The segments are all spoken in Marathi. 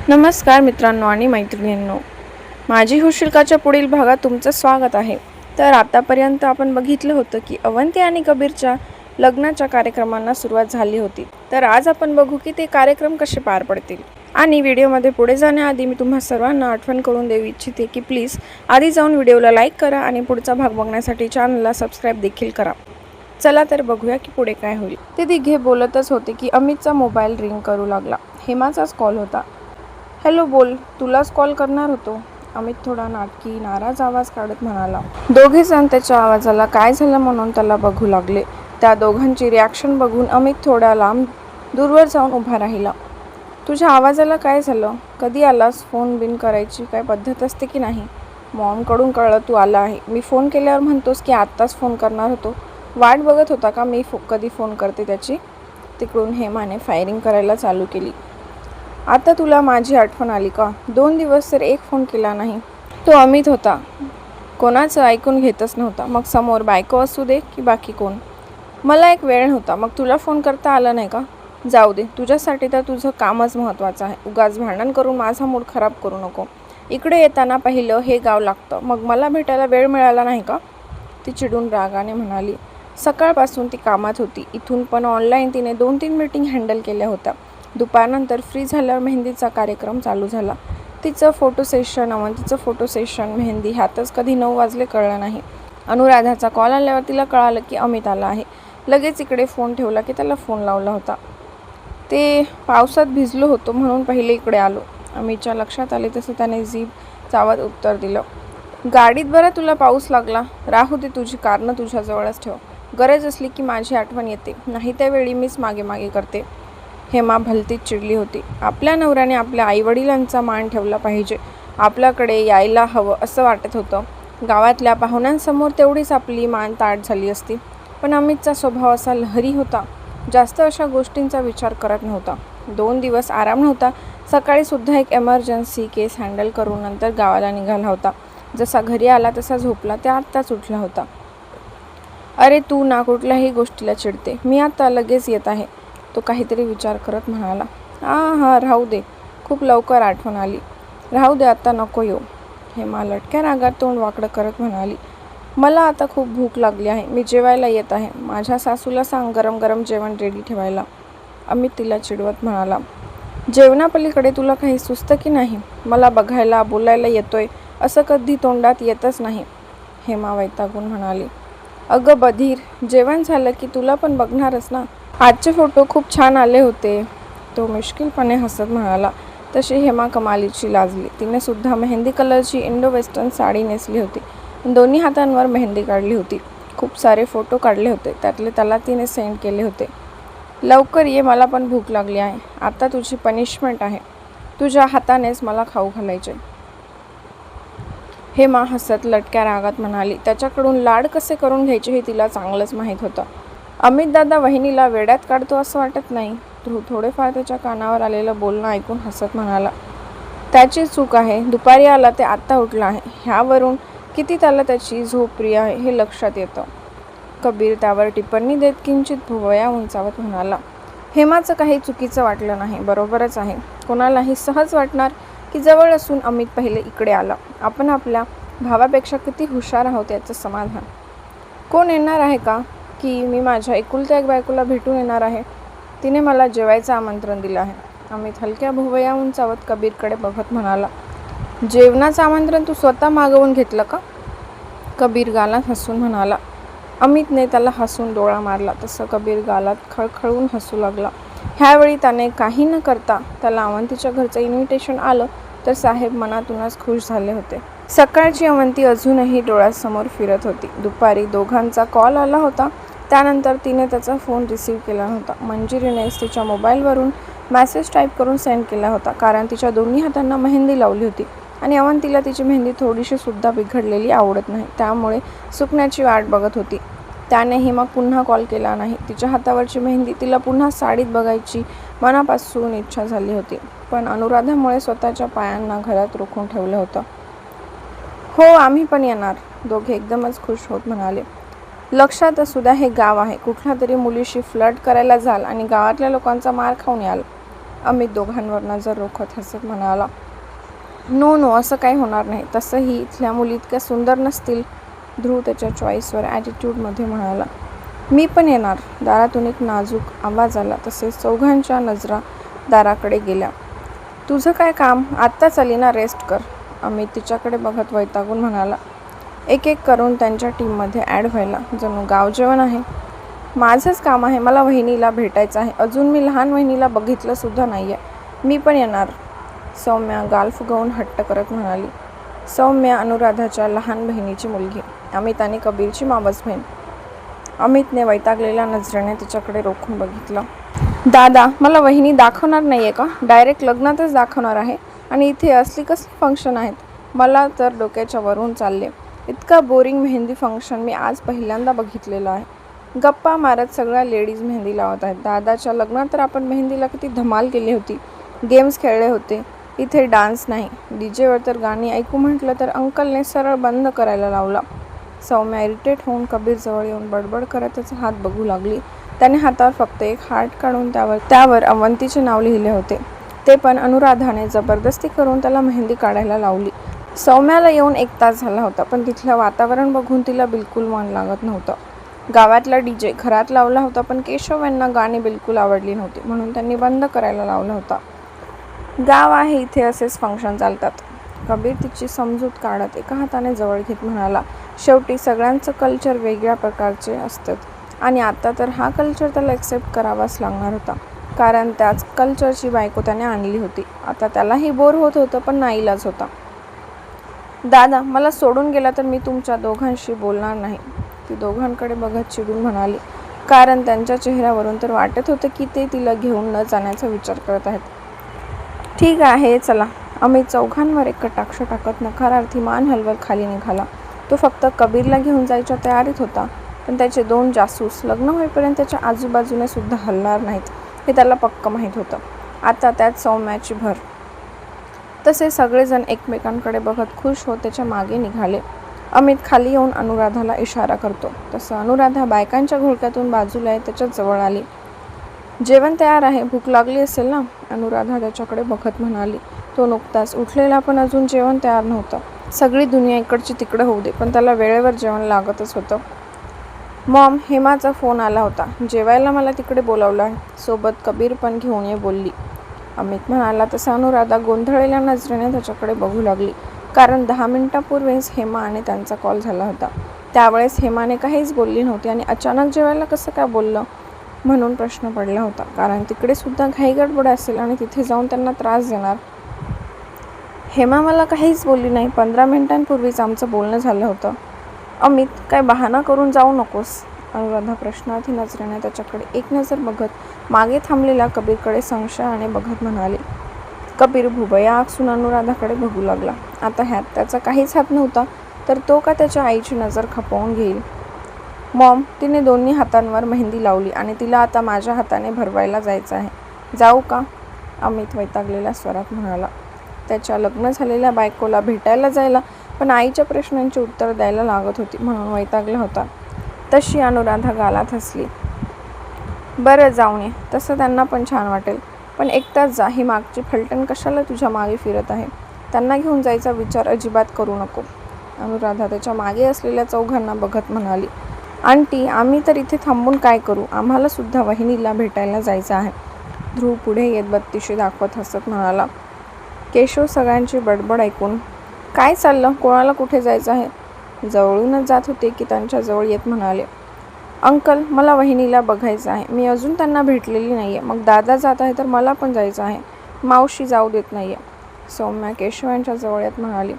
नमस्कार मित्रांनो आणि मैत्रिणींनो, माझी हुशिलकाच्या पुढील भागात तुमचं स्वागत आहे. तर आतापर्यंत आपण बघितलं होतं की अवंती आणि कबीरच्या लग्नाच्या कार्यक्रमांना सुरुवात झाली होती. तर आज आपण बघू की ते कार्यक्रम कसे पार पडतील. आणि व्हिडिओमध्ये पुढे जाण्याआधी मी तुम्हा सर्वांना आठवण करून देऊ इच्छिते की प्लीज आधी जाऊन व्हिडिओला लाईक करा आणि पुढचा भाग बघण्यासाठी चॅनलला सबस्क्राईब देखील करा. चला तर बघूया की पुढे काय होईल. ते तिघे बोलतच होते की अमितचा मोबाईल रिंग करू लागला. हेमाचाच कॉल होता. हॅलो बोल, तुलाच कॉल करणार होतो, अमित थोडा नाटकी नाराज आवाज काढत म्हणाला. दोघे जण त्याच्या आवाजाला काय झालं म्हणून त्याला बघू लागले. त्या दोघांची रिॲक्शन बघून अमित थोडा लांब दूरवर जाऊन उभा राहिला. तुझ्या आवाजाला काय झालं? कधी आलास? फोन बिन करायची काय पद्धत असते की नाही? मॉमकडून कळलं तू आला आहे. मी फोन केल्यावर म्हणतोस की आत्ताच फोन करणार होतो. वाट बघत होता का मी कधी फोन करते त्याची? तिकडून हेमाने फायरिंग करायला चालू केली. आता तुला माझी आठवण आली का? 2 दिवस तर एक फोन केला नाही. तो अमित होता, कोणाचं ऐकून घेतच नव्हता. मग समोर बायको असू दे की बाकी कोण. मला एक वेळ नव्हता. मग तुला फोन करता आला नाही का? जाऊ दे, तुझ्यासाठी तर तुझं कामच महत्त्वाचं आहे. उगाच भांडण करून माझा मूड खराब करू नको. इकडे येताना पहिलं हे गाव लागतं, मग मला भेटायला वेळ मिळाला नाही का? ती चिडून रागाने म्हणाली. सकाळपासून ती कामात होती. इथून पण ऑनलाईन तिने 2-3 मीटिंग हँडल केल्या होत्या. दुपारनंतर फ्री झाल्यावर मेहंदीचा कार्यक्रम चालू झाला. तिचं फोटो सेशन, अवंतीचं फोटो सेशन, मेहंदी ह्यातच कधी 9 वाजले कळलं नाही. अनुराधाचा कॉल आल्यावर तिला कळालं की अमित आला आहे. लगेच इकडे फोन ठेवला की त्याला फोन लावला होता. ते पावसात भिजलो होतो म्हणून पहिले इकडे आलो. अमितच्या लक्षात आले तसं त्याने जीभ चावत उत्तर दिलं. गाडीत बरं तुला पाऊस लागला. राहू दे, तुझी कारणं तुझ्याजवळच ठेव. गरज असली की माझी आठवण येते, नाही त्यावेळी मीच मागे मागे करते. हेमा भलतीच चिडली होती. आपल्या नवऱ्याने आपल्या आईवडिलांचा मान ठेवला पाहिजे, आपल्याकडे यायला हवं असं वाटत होतं. गावातल्या पाहुण्यांसमोर तेवढीच आपली मान ताठ झाली असती. पण अमितचा स्वभाव असा लहरी होता, जास्त अशा गोष्टींचा विचार करत नव्हता. 2 दिवस आराम नव्हता. सकाळीसुद्धा एक एमर्जन्सी केस हँडल करून नंतर गावाला निघाला होता. जसा घरी आला तसा झोपला. ते आत्ताच उठला होता. अरे तू ना कुठल्याही गोष्टीला चिडते. मी आता लगेच येत आहे, तो काहीतरी विचार करत म्हणाला. हां राहू दे, खूप लवकर आठवण आली. राहू दे, आता नको येऊ. हेमा लटक्या रागात तोंड वाकडं करत म्हणाली. मला आता खूप भूक लागली आहे, मी जेवायला येत आहे. माझ्या सासूला सांग गरम गरम जेवण रेडी ठेवायला, अमित तिला चिडवत म्हणाला. जेवणापलीकडे तुला काही सुचतं की नाही? मला बघायला बोलायला येतोय असं कधी तोंडात येतच नाही, हेमा वैतागून म्हणाली. अगं बधीर, जेवण झालं की तुला पण बघणारच ना. आजचे फोटो खूप छान आले होते, तो मुश्किलपणे हसत म्हणाला. तशी हेमा कमालीची लाजली. तिने सुद्धा मेहंदी कलरची इंडो वेस्टर्न साडी नेसली होती. दोन्ही हातांवर मेहंदी काढली होती. खूप सारे फोटो काढले होते, त्यातले त्याला तिने सेंड केले होते. लवकर ये, मला पण भूक लागली आहे. आता तुझी पनिशमेंट आहे, तुझ्या हातानेच मला खाऊ घालायचे, हेमा हसत लटक्या रागात म्हणाली. त्याच्याकडून लाड कसे करून घ्यायचे हे तिला चांगलंच माहीत होतं. अमित दादा वहिनीला वेड्यात काढतो असं वाटत नाही. ध्रुव थोडेफार त्याच्या कानावर आलेलं बोलणं ऐकून हसत म्हणाला. त्याची चूक आहे, दुपारी आला ते आत्ता उठला आहे. ह्यावरून किती त्याला त्याची झोप प्रिय आहे हे लक्षात येतं. कबीर त्यावर टिप्पणी देत किंचित भुवया उंचावत म्हणाला. हेमाचं काही चुकीचं वाटलं नाही, बरोबरच आहे. कोणालाही सहज वाटणार की जवळ असून अमित पहिले इकडे आला. आपण आपल्या भावापेक्षा किती हुशार आहोत याचं समाधान. कोण येणार आहे का? की मी माझ्या एकुलत्या एक बायकोला भेटून येणार आहे. तिने मला जेवायचं आमंत्रण दिलं आहे, अमित हलक्या भुवया उंचावत कबीरकडे बघत म्हणाला. जेवणाचं आमंत्रण तू स्वतः मागवून घेतलं का? कबीर गालात हसून म्हणाला. अमितने त्याला हसून डोळा मारला तसं कबीर गालात खळखळून हसू लागला. ह्यावेळी त्याने काही न करता त्याला अवंतीच्या घरचं इन्व्हिटेशन आलं तर साहेब मनातूनच खुश झाले होते. सकाळची अवंती अजूनही डोळ्यासमोर फिरत होती. दुपारी दोघांचा कॉल आला होता, त्यानंतर तिने त्याचा फोन रिसीव्ह केला नव्हता. मंजिरीनेच तिच्या मोबाईलवरून मेसेज टाईप करून सेंड केला होता, कारण तिच्या दोन्ही हातांना मेहंदी लावली होती आणि अवंतीला तिची मेहंदी थोडीशी सुद्धा बिघडलेली आवडत नाही, त्यामुळे सुकण्याची वाट बघत होती. त्यानेही मग पुन्हा कॉल केला नाही. तिच्या हातावरची मेहंदी तिला पुन्हा साडीत बघायची मनापासून इच्छा झाली होती, पण अनुराधामुळे स्वतःच्या पायांना घरात रोखून ठेवलं होतं. हो आम्ही पण येणार, दोघे एकदमच खुश होत म्हणाले. लक्षात असू द्या हे गाव आहे, कुठल्या तरी मुलीशी फ्लर्ट करायला जाल आणि गावातल्या लोकांचा मार खाऊन याल. अमित दोघांवर नजर रोखत हसत म्हणाला, नो नो, असं काही होणार नाही. तसंही इथल्या मुली इतक्या सुंदर नसतील. ध्रुव त्याच्या चॉईसवर ॲटिट्यूडमध्ये म्हणाला. मी पण येणार. दारातून एक नाजूक आवाज आला. तसेच चौघांच्या नजरा दाराकडे गेल्या. तुझं काय काम? आत्ताच आली ना, रेस्ट कर. अमित तिच्याकडे बघत वैतागून म्हणाला. एक एक करून त्यांच्या टीममध्ये ॲड व्हायला जणू गावजेवण आहे. माझंच काम आहे. मला वहिनीला भेटायचं आहे. अजून मी लहान वहिनीला बघितलंसुद्धा नाही आहे. मी पण येणार. सौम्या गाल फुगवून हट्ट करत म्हणाली. सौम्या अनुराधाच्या लहान बहिणीची मुलगी, अमित आणि कबीरची मावस बहीण. अमितने वैतागलेल्या नजरेने तिच्याकडे रोखून बघितलं. दादा, मला वहिनी दाखवणार नाही आहे का? डायरेक्ट लग्नातच दाखवणार आहे. आणि इथे असली कसली फंक्शन आहेत? मला तर डोक्याच्या वरून चालले. इतका बोरिंग मेहंदी फंक्शन मी आज पहिल्यांदा बघितलेलं आहे. गप्पा मारत सगळ्या लेडीज मेहंदी लावत आहेत. दादाच्या लग्नात तर आपण मेहंदीला किती धमाल केली होती. गेम्स खेळले होते. इथे डान्स नाही. डीजेवर तर गाणी ऐकू म्हटलं तर अंकलने सरळ बंद करायला लावला. सौम्या इरिटेट होऊन कबीरजवळ येऊन बडबड करत त्याचा हात बघू लागली. त्याने हातावर फक्त एक हार्ट काढून त्यावर अवंतीचे नाव लिहिले होते. ते पण अनुराधाने जबरदस्ती करून त्याला मेहंदी काढायला लावली. सौम्याला येऊन 1 तास झाला होता, पण तिथलं वातावरण बघून तिला बिलकुल मन लागत नव्हतं. गावातला डीजे घरात लावला होता, पण केशव यांना गाणी बिलकुल आवडली नव्हती, म्हणून त्यांनी बंद करायला लावला होता. गाव आहे, इथे असेच फंक्शन चालतात. कबीर तिची समजूत काढत एका हाताने जवळ घेत म्हणाला. शेवटी सगळ्यांचं कल्चर वेगळ्या प्रकारचे असतात आणि आता तर हा कल्चर त्याला एक्सेप्ट करावाच लागणार होता, कारण त्याच कल्चरची बायको त्याने आणली होती. आता त्यालाही बोर होत होतं, पण नाईलाज होता. दादा, मला सोडून गेला तर मी तुमच्या दोघांशी बोलणार नाही. ती दोघांकडे बघत चिडून म्हणाली, कारण त्यांच्या चेहऱ्यावरून तर वाटत होतं की ते तिला घेऊन न जाण्याचा विचार करत आहेत. ठीक आहे, चला. अमित चौघांवर एक कटाक्ष टाकत नकारार्थी मान हलवत खाली निघाला. तो फक्त कबीरला घेऊन जायच्या तयारीत होता, पण त्याचे 2 जासूस लग्न होईपर्यंत त्याच्या आजूबाजूने सुद्धा हलणार नाहीत हे त्याला पक्क माहीत होतं. आता त्यात सौम्याची भर. तसे सगळेजण एकमेकांकडे बघत खुश होत त्याच्या मागे निघाले. अमित खाली येऊन अनुराधाला इशारा करतो, तसं अनुराधा बायकांच्या घोळक्यातून बाजूला येत त्याच्या जवळ आली. जेवण तयार आहे, भूक लागली असेल ना? अनुराधा त्याच्याकडे बघत म्हणाली. तो नुकताच उठलेला, पण अजून जेवण तयार नव्हतं. सगळी दुनिया इकडची तिकडं होऊ दे, पण त्याला वेळेवर जेवण लागतच होतं. मॉम, हेमाचा फोन आला होता. जेवायला मला तिकडे बोलावलं आहे. सोबत कबीर पण घेऊन ये बोलली. अमित म्हणाला. तसा अनुराधा गोंधळलेल्या नजरेने त्याच्याकडे बघू लागली, कारण 10 मिनिटांपूर्वीच हेमा आणि त्यांचा कॉल झाला होता. त्यावेळेस हेमाने काहीच बोलली नव्हती आणि अचानक जेवायला कसं काय बोललं म्हणून प्रश्न पडला होता, कारण तिकडे सुद्धा घाई गडबड असेल आणि तिथे जाऊन त्यांना त्रास देणार. हेमा मला काहीच बोलली नाही. 15 मिनिटांपूर्वीच आमचं बोलणं झालं होतं. अमित, काय बहाणा करून जाऊ नकोस. अनुराधा प्रश्नार्थी नजरेने त्याच्याकडे एक नजर बघत मागे थांबलेल्या कबीरकडे संशयाने बघत म्हणाली. कबीर भुबया आकसून अनुराधाकडे बघू लागला. आता ह्यात त्याचा काहीच हात नव्हता, तर तो का त्याच्या आईची नजर खपवून घेईल? मॉम, तिने दोन्ही हातांवर मेहंदी लावली आणि तिला आता माझ्या हाताने भरवायला जायचं आहे. जाऊ का? अमित वैतागलेल्या स्वरात म्हणाला. त्याच्या लग्न झालेल्या बायकोला भेटायला जायला पण आईच्या प्रश्नांची उत्तर द्यायला लागत होती, म्हणून वैतागला होता. तशी अनुराधा गालात हसली. बरं, जाऊन ये. तसं त्यांना पण छान वाटेल. पण 1 तास जा. ही मागची फलटण कशाला तुझ्या मागे फिरत आहे? त्यांना घेऊन जायचा विचार अजिबात करू नको. अनुराधा त्याच्या मागे असलेल्या चौघांना बघत म्हणाली. आंटी, आम्ही तर इथे थांबून काय करू? आम्हाला सुद्धा वहिनीला भेटायला जायचं आहे. ध्रुव पुढे येत बत्तीशी दाखवत हसत म्हणाला. केशव सगळ्यांची बडबड ऐकून, काय चाललं? कोणाला कुठे जायचं आहे? जवळूनच जात होते की त्यांच्या जवळ येत म्हणाले. अंकल, मला वहिनीला बघायचं आहे. मी अजून त्यांना भेटलेली नाही आहे. मग दादा जात आहे तर मला पण जायचं आहे. मावशी जाऊ देत नाही आहे. सौम्या केशव यांच्या जवळ येत म्हणाली.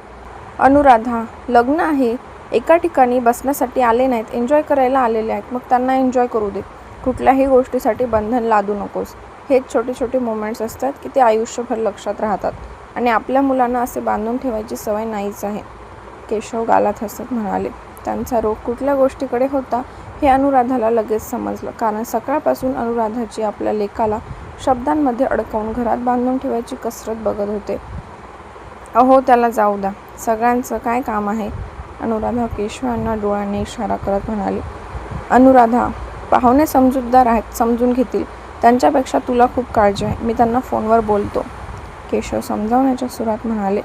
अनुराधा, लग्न आहे. एका ठिकाणी बसण्यासाठी आले नाहीत, एन्जॉय करायला आलेले आहेत. मग त्यांना एन्जॉय करू दे. कुठल्याही गोष्टीसाठी बंधन लादू नकोस. हेच छोटे छोटे मोमेंट्स असतात की ते आयुष्यभर लक्षात राहतात आणि आपल्या मुलांना असे बांधून ठेवायची सवय नाहीच आहे. केशव गालात हसत म्हणाले. त्यांचा रोग कुठल्या गोष्टीकडे होता हे अनुराधाला लगेच समजलं, कारण सकाळपासून अनुराधाची आपल्या लेकाला शब्दांमध्ये अडकवून घरात बांधून ठेवायची कसरत बघत होते. अहो, त्याला जाऊ द्या. सगळ्यांचं काय काम आहे? अनुराधा केशव यांना डोळ्यांनी इशारा करत म्हणाली. अनुराधा, पाहुणे समजूतदार आहेत, समजून घेतील. त्यांच्यापेक्षा तुला खूप काळजी आहे. मी त्यांना फोनवर बोलतो, केशव समजावण्याच्या सुरात म्हणाले.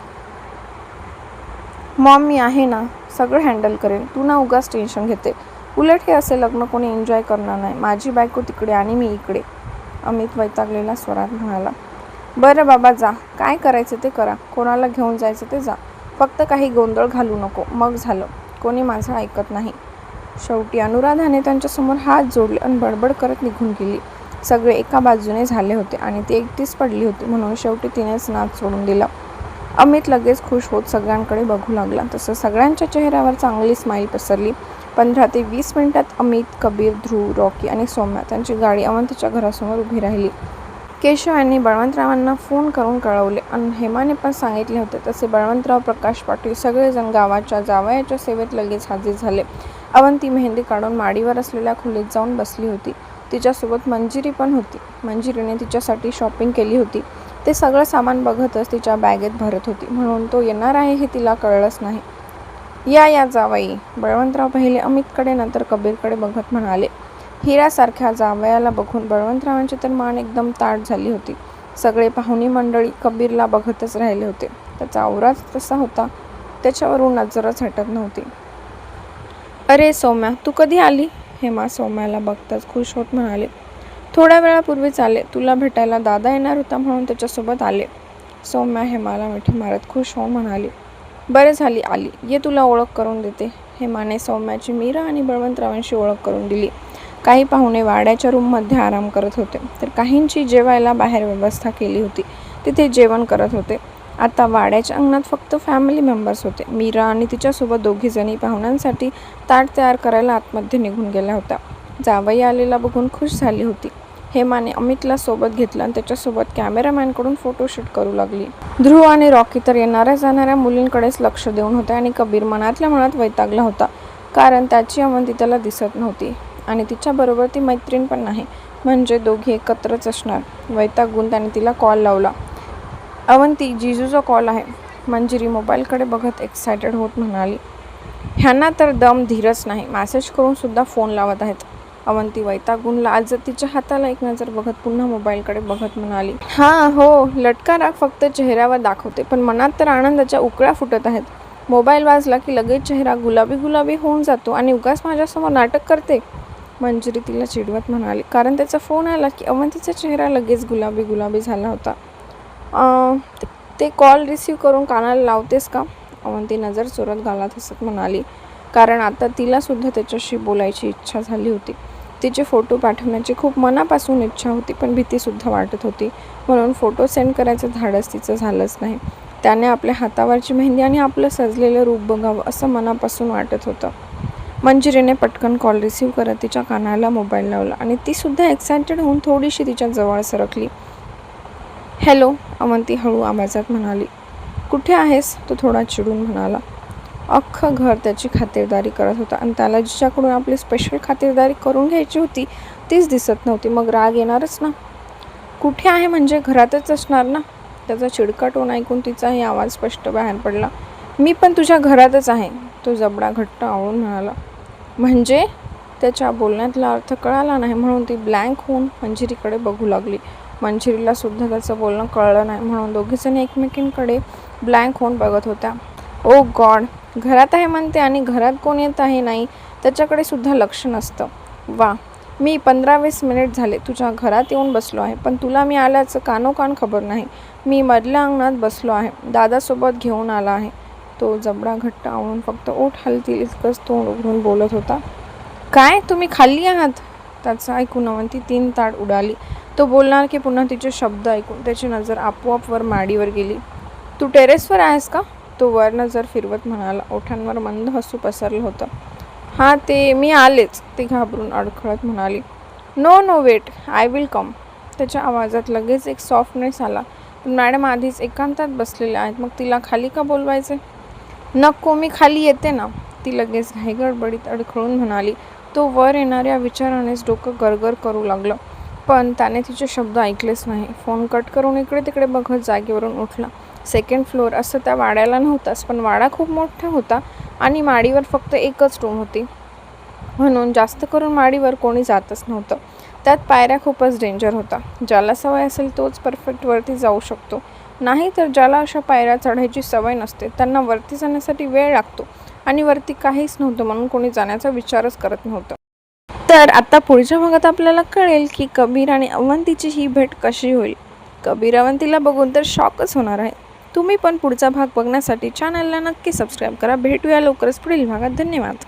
मॉम, मी आहे ना, सगळं हँडल करेन. तू ना उगाच टेन्शन घेते. उलट हे असे लग्न कोणी एन्जॉय करणार नाही. माझी बायको तिकडे आणि मी इकडे, अमित वैतागलेल्या स्वरात म्हणाला. बरं बाबा, जा, काय करायचं ते करा. कोणाला घेऊन जायचं ते जा. फक्त काही गोंधळ घालू नको, मग झालं. कोणी माझं ऐकत नाही. शेवटी अनुराधाने त्यांच्यासमोर हात जोडले आणि बडबड करत निघून गेली. सगळे एका बाजूने झाले होते आणि ती एकटीच पडली होती, म्हणून शेवटी तिनेच नाच सोडून दिला. अमित लगेच खुश होत सगळ्यांकडे बघू लागला. तसं सगळ्यांच्या चेहऱ्यावर चांगली स्माईल पसरली. 15 ते 20 मिनिटात अमित, कबीर, ध्रुव, रॉकी आणि सौम्या त्यांची गाडी अवंतीच्या घरासमोर उभी राहिली. केशव यांनी बळवंतरावांना फोन करून कळवले आणि हेमाने पण सांगितले होते. तसे बळवंतराव, प्रकाश पाटील सगळेजण गावाच्या जावयाच्या सेवेत लगेच हजर झाले. अवंती मेहंदी काढून माडीवर असलेल्या खोलीत जाऊन बसली होती. तिच्यासोबत मंजिरी पण होती. मंजिरीने तिच्यासाठी शॉपिंग केली होती. ते सगळं सामान बघतच तिच्या बॅगेत भरत होती, म्हणून तो येणार आहे हे तिला कळलंच नाही. या जावई, बळवंतराव पहिले अमितकडे नंतर कबीरकडे बघत म्हणाले. हिऱ्यासारख्या जावयाला बघून बळवंतरावांची तर मान एकदम ताठ झाली होती. सगळे पाहुणी मंडळी कबीरला बघतच राहिले होते. त्याचा आवराच तसा होता, त्याच्यावरून नजरच हटत नव्हती. अरे सौम्या, तू कधी आली? हेमा सौम्याला बघताच खुश होत म्हणाले. थोड्या वेळापूर्वीच आले. तुला भेटायला दादा येणार होता म्हणून त्याच्यासोबत आले. सौम्या हेमाला मिठी मारत खुश होऊन म्हणाली. बरे झाली आली. ये, तुला ओळख करून देते. हेमाने सौम्याची मीरा आणि बळवंतरावांशी ओळख करून दिली. काही पाहुणे वाड्याच्या रूममध्ये आराम करत होते, तर काहींची जेवायला बाहेर व्यवस्था केली होती. तिथे जेवण करत होते. आता वाड्याच्या अंगणात फक्त फॅमिली मेंबर्स होते. मीरा आणि तिच्यासोबत दोघीजणी पाहुण्यांसाठी ताट तयार करायला आतमध्ये निघून गेल्या होत्या. जावई आलेला बघून खुश झाली होती. हेमाने अमितला सोबत घेतलं आणि त्याच्यासोबत कॅमेरामॅनकडून फोटोशूट करू लागली. ध्रुव आणि रॉकी तर येणाऱ्या जाणाऱ्या मुलींकडेच लक्ष देऊन होते आणि कबीर मनातल्या मनात वैतागला होता, कारण त्याची अवंती त्याला दिसत नव्हती आणि तिच्याबरोबर ती मैत्रीण पण नाही, म्हणजे दोघी एकत्रच असणार. वैतागून त्याने तिला कॉल लावला. अवंती, जिजूचा कॉल आहे. मंजिरी मोबाईलकडे बघत एक्सायटेड होत म्हणाली. ह्यांना तर दम धीरच नाही, मॅसेज करून सुद्धा फोन लावत आहेत. अवंती वैतागून लाजत तिच्या हाताला एक नजर बघत पुन्हा मोबाईलकडे बघत म्हणाली. हां हो, लटका राग फक्त चेहऱ्यावर दाखवते, पण मनात तर आनंदाच्या उकळ्या फुटत आहेत. मोबाईल वाजला की लगेच चेहरा गुलाबी गुलाबी होऊन जातो आणि उगाच माझ्यासमोर नाटक करते. मंजिरी तिला चिडवत म्हणाली, कारण त्याचा फोन आला की अवंतीचा चेहरा लगेच गुलाबी गुलाबी झाला होता. ते कॉल रिसीव्ह करून कानाला लावतेस का? अवंती नजर चोरत घालत हसत म्हणाली, कारण आता तिलासुद्धा त्याच्याशी बोलायची इच्छा झाली होती. तिचे फोटो पाठवण्याची खूप मनापासून इच्छा होती, पण भीतीसुद्धा वाटत होती, म्हणून फोटो सेंड करायचं धाडस तिचं झालंच नाही. त्याने आपल्या हातावरची मेहंदी आणि आपलं सजलेलं रूप बघावं असं मनापासून वाटत होतं. मंजिरीने पटकन कॉल रिसीव्ह करत तिच्या कानाला मोबाईल लावला आणि तीसुद्धा एक्सायटेड होऊन थोडीशी तिच्या जवळ सरकली. हॅलो, अवंती हळू आवाजात म्हणाली. कुठे आहेस? तो थोडा चिडून म्हणाला. अख्खं घर त्याची खातिरदारी करत होता आणि त्याला जिच्याकडून आपली स्पेशल खातिरदारी करून घ्यायची होती तीच दिसत नव्हती, मग राग येणारच ना. कुठे आहे म्हणजे घरातच असणार ना. त्याचा चिडका टोन ऐकून तिचाही आवाज स्पष्ट बाहेर पडला. मी पण तुझ्या घरातच आहे, तो जबडा घट्ट आवळून म्हणाला. म्हणजे? त्याच्या बोलण्यातला अर्थ कळाला नाही, म्हणून ती ब्लँक होऊन मंजिरीकडे बघू लागली. मंजिरीला सुद्धा त्याचं बोलणं कळलं नाही, म्हणून दोघीजणी एकमेकींकडे ब्लँक होऊन बघत होत्या. ओ गॉड, घरात आहे म्हणते आणि घरात कोण येत आहे नाही त्याच्याकडे सुद्धा लक्ष नसतं. वा, मी 15-20 मिनिट झाले तुझ्या घरात येऊन बसलो आहे, पण तुला मी आल्याचं कानोकान खबर नाही. मी मधल्या अंगणात बसलो आहे, दादासोबत घेऊन आला आहे. तो जबडा घट्ट आवळून फक्त ओठ हलतील इतकंच तोंड उघडून बोलत होता. काय, तुम्ही खाल्ली आहात? त्याचं ऐकून अवंती 3 ताट उडाली. तो बोलणार की पुन्हा तिचे शब्द ऐकून त्याची नजर आपोआप वर माडीवर गेली. तू टेरेसवर आहेस का? तो वर नजर फिरवत म्हणाला. ओठांवर मंद हसू पसरलं होतं. हां, ते मी आलेच, ती घाबरून अडखळत म्हणाली. No wait, I will come. त्याच्या आवाजात लगेच एक सॉफ्टनेस आला. पण मॅडम आधीच एकांतात बसलेल्या आहेत, मग तिला खाली का बोलवायचे? नको, मी खाली येते ना, ती लगेच घाईगडबडीत अडखळून म्हणाली. तो वर येणाऱ्या विचारानेच डोकं गरगर करू लागलं, पण त्याने तिचे शब्द ऐकलेच नाही. फोन कट करून इकडे तिकडे बघत जागेवरून उठला. 2nd फ्लोअर असं त्या वाड्याला नव्हताच, पण वाडा खूप मोठा होता आणि माडीवर फक्त एकच रूम होती, म्हणून जास्त करून माडीवर कोणी जातच नव्हतं. त्यात पायऱ्या खूपच डेंजर होता. ज्याला सवय असेल तोच परफेक्ट वरती जाऊ शकतो, नाही तर ज्याला अशा पायऱ्या चढायची सवय नसते त्यांना वरती जाण्यासाठी वेळ लागतो आणि वरती काहीच नव्हतं म्हणून कोणी जाण्याचा विचारच करत नव्हतं. तर आता पुढच्या भागात आपल्याला कळेल की कबीर आणि अवंतीची ही भेट कशी होईल. कबीर अवंतीला बघून तर शॉकच होणार आहे. तुम्ही पण पुढचा भाग बघण्यासाठी चॅनलला नक्की सबस्क्राईब करा. भेटूया लवकरच पुढील भागात. धन्यवाद.